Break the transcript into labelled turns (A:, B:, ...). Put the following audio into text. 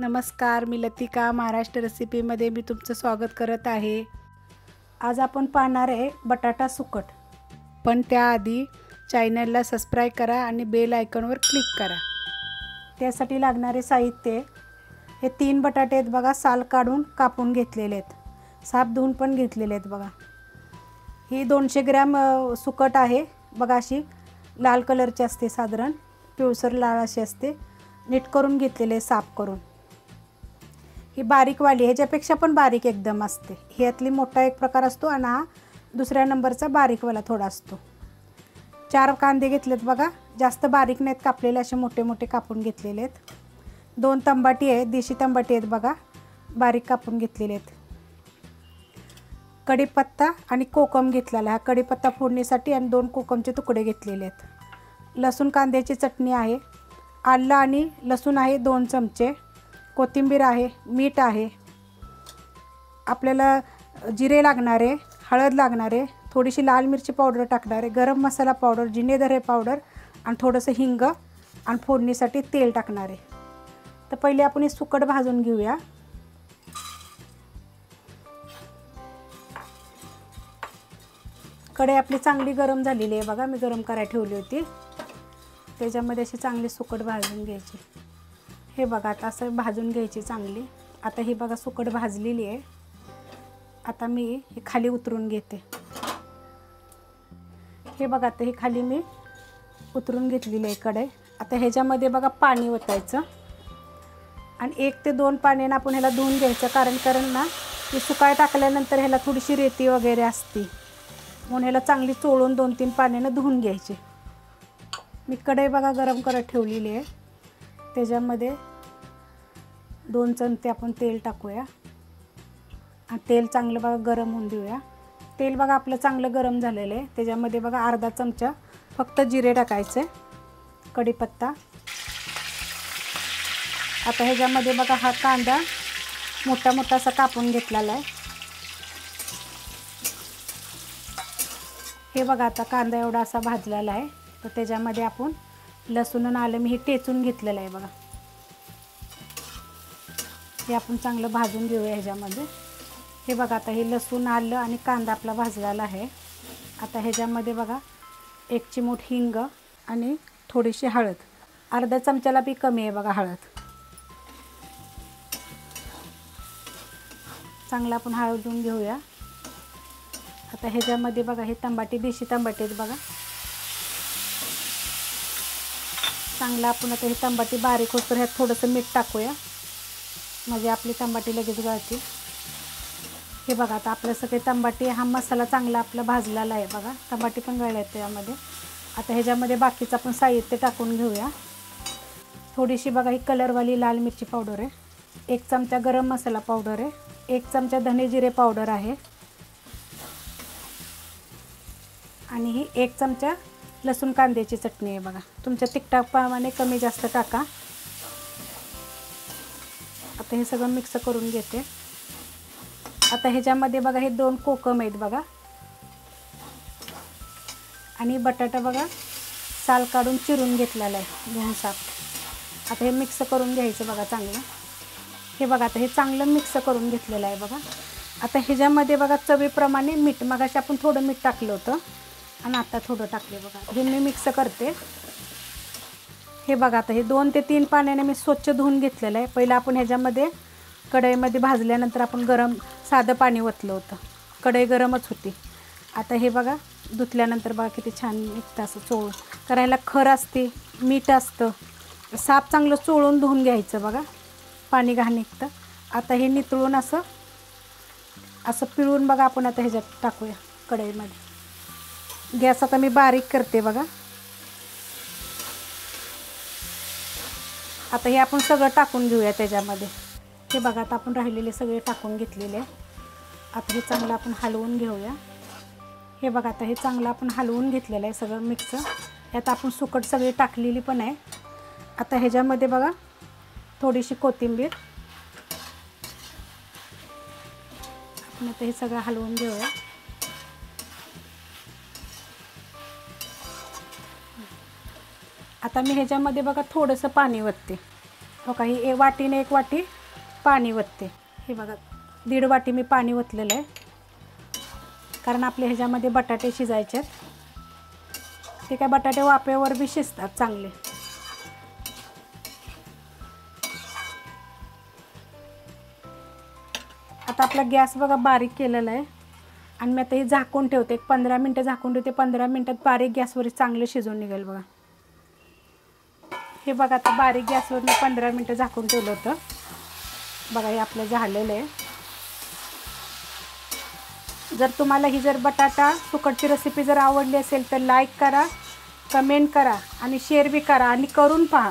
A: नमस्कार, मी लतिका महाराष्ट्र रेसिपीमध्ये मी तुमचं स्वागत करत आहे। आज आपण पाहणार आहे बटाटा सुकट। पण त्याआधी चॅनलला सबस्क्राइब करा आणि बेल आयकॉनवर क्लिक करा। त्यासाठी लागणारे साहित्य हे 3 बटाटे आहेत बघा, साल काढून कापून घेतलेले आहेत, साफ धुवून पण घेतलेले आहेत बघा। ही 200 ग्रॅम सुकट आहे बघा, अशी लाल कलरची असते, साधारण पिवळसर लाल अशी असते, नीट करून घेतलेले साफ करून। ही बारीक वाली, ह्याच्यापेक्षा पण बारीक एकदम असते, ह्यातली मोठा एक प्रकार असतो आणि हा दुसऱ्या नंबरचा बारीकवाला थोडा असतो। 4 कांदे घेतलेत बघा, जास्त बारीक नाहीत कापलेले, असे मोठे मोठे कापून घेतलेले आहेत। 2 तंबाटी आहेत, देशी तंबाटी आहेत बघा, बारीक कापून घेतलेले आहेत। कढीपत्ता आणि कोकम घेतलेला, हा कढीपत्ता फोडणीसाठी आणि 2 कोकमचे तुकडे घेतलेले आहेत। लसूण कांद्याची चटणी आहे, आलं आणि लसूण आहे 2 चमचे, कोथिंबीर आहे, मीठ आहे, आपल्याला जिरे लागणार आहे, हळद लागणार आहे, थोडीशी लाल मिरची पावडर टाकणार आहे, गरम मसाला पावडर, जिरे धने पावडर आणि थोडंसं हिंग आणि फोडणीसाठी तेल टाकणार आहे। तर पहिले आपण हे सुकट भाजून घेऊया। कढई आपली चांगली गरम झालेली आहे बघा, मी गरम करायला ठेवली होती, त्याच्यामध्ये अशी चांगली सुकट भाजून घ्यायची। हे बघा, आता असं भाजून घ्यायची चांगली। आता ही बघा सुकट भाजलेली आहे, आता मी हे खाली उतरून घेते। हे बघा, आता हे खाली मी उतरून घेतलेली आहे कढई। आता ह्याच्यामध्ये बघा पाणी ओतायचं आणि 1 ते 2 पाण्याने आपण ह्याला धुवून घ्यायचं, कारण ना हे सुकाय टाकल्यानंतर ह्याला थोडीशी रेती वगैरे असते, म्हणून ह्याला चांगली चोळून 2-3 पाण्याने धुवून घ्यायची। मी कढई बघा गरम करत ठेवलेली आहे, त्याच्यामध्ये 2 चमचे आपण तेल टाकूया आणि तेल चांगलं बघा गरम होऊन देऊया। तेल बघा आपलं चांगलं गरम झालेलं आहे, त्याच्यामध्ये बघा अर्धा चमचा फक्त जिरे टाकायचे, कढीपत्ता। आता ह्याच्यामध्ये बघा हा कांदा मोठा मोठा असा कापून घेतलेला आहे। हे बघा, आता कांदा एवढा असा भाजलेला आहे, तर त्याच्यामध्ये आपण लसूण आणि आलं मी हे टेचून घेतलेलं आहे बघा, हे आपण चांगलं भाजून घेऊया ह्याच्यामध्ये। हे बघा, आता हे लसूण आलं आणि कांदा आपला भाजलेला आहे। आता ह्याच्यामध्ये बघा 1 चिमूट हिंग आणि थोडीशी हळद, अर्धा चमच्याला बी कमी आहे बघा हळद। चांगलं आपण हळदून घेऊया। आता ह्याच्यामध्ये बघा हे तंबाटी, देशी तंबाटी आहेत बघा, चांगलं आपण आता हे तंबाटी बारीक होतं, ह्यात थोडंसं मीठ टाकूया, म्हणजे आपली तंबाटी लगेच गळते। हे बघा, आता आपलं सगळे तंबाटी, हा मसाला चांगला आपला भाजलेला आहे बघा, तंबाटी पण गळल्या आहेत त्यामध्ये। आता ह्याच्यामध्ये बाकीचं आपण साहित्य टाकून घेऊया। थोडीशी बघा ही कलरवाली लाल मिरची पावडर आहे, 1 चमचा गरम मसाला पावडर आहे, 1 चमचा धने जिरे पावडर आहे आणि ही 1 चमचा लसूण कांद्याची चटणी आहे बघा, तुमच्या तिखटाप्रमाणे कमी जास्त टाका। आता हे सगळं मिक्स करून घेते। आता ह्याच्यामध्ये बघा हे 2 कोकम आहेत बघा आणि बटाटा बघा साल काढून चिरून घेतलेला आहे, धुवून साफ। आता हे मिक्स करून घ्यायचं बघा चांगलं। हे बघा, आता हे चांगलं मिक्स करून घेतलेलं आहे बघा। आता ह्याच्यामध्ये बघा चवीप्रमाणे मीठ, मगाशी आपण थोडं मीठ टाकलं होतं आणि आता थोडं टाकले बघा, हे मी मिक्स करते। हे बघा, आता हे 2 ते 3 पाण्याने मी स्वच्छ धुवून घेतलेलं आहे। पहिलं आपण ह्याच्यामध्ये कढईमध्ये भाजल्यानंतर आपण गरम साधं पाणी ओतलं होतं, कढई गरमच होती। आता हे बघा धुतल्यानंतर बघा किती छान निघतं असं चोळून, करायला खर असते, मीठ असतं, साफ चांगलं चोळून धुवून घ्यायचं बघा, पाणी घाण निघतं। आता हे नितळून असं असं पिळून बघा आपण आता ह्याच्यात टाकूया कढईमध्ये। गॅस आता मी बारीक करते बघा। आता हे आपण सगळं टाकून घेऊया त्याच्यामध्ये। हे बघा, आता आपण राहिलेले सगळे टाकून घेतलेले आहे। आता हे चांगलं आपण हलवून घेऊया। हे बघा, आता हे चांगलं आपण हलवून घेतलेलं आहे सगळं मिक्स, यात आपण सुकट सगळी टाकलेली पण आहे। आता ह्याच्यामध्ये बघा थोडीशी कोथिंबीर, आपण आता हे सगळं हलवून घेऊया। आता मी ह्याच्यामध्ये बघा थोडंसं पाणी ओतते, हो का, ही वाटीने 1 वाटी पाणी ओतते. हे बघा 1.5 वाटी मी पाणी ओतलेलं आहे, कारण आपले ह्याच्यामध्ये बटाटे शिजायचे आहेत. ते काय बटाटे वाफेवर बी शिजतात चांगले. आता आपला गॅस बघा बारीक केलेला आहे आणि मी आता हे झाकून ठेवते. 15 मिनटं झाकून ठेवते. 15 मिनटात बारीक गॅसवर चांगलं शिजून निघेल बघा. हे बघा आता बारीक गॅसवर मी 15 मिनटं झाकून ठेवलं होतं. बघा हे आपलं झालेलं आहे. जर तुम्हाला ही बटाटा सुकटची रेसिपी जर आवडली असेल तर लाईक करा, कमेंट करा आणि शेअर बी करा आणि करून पहा.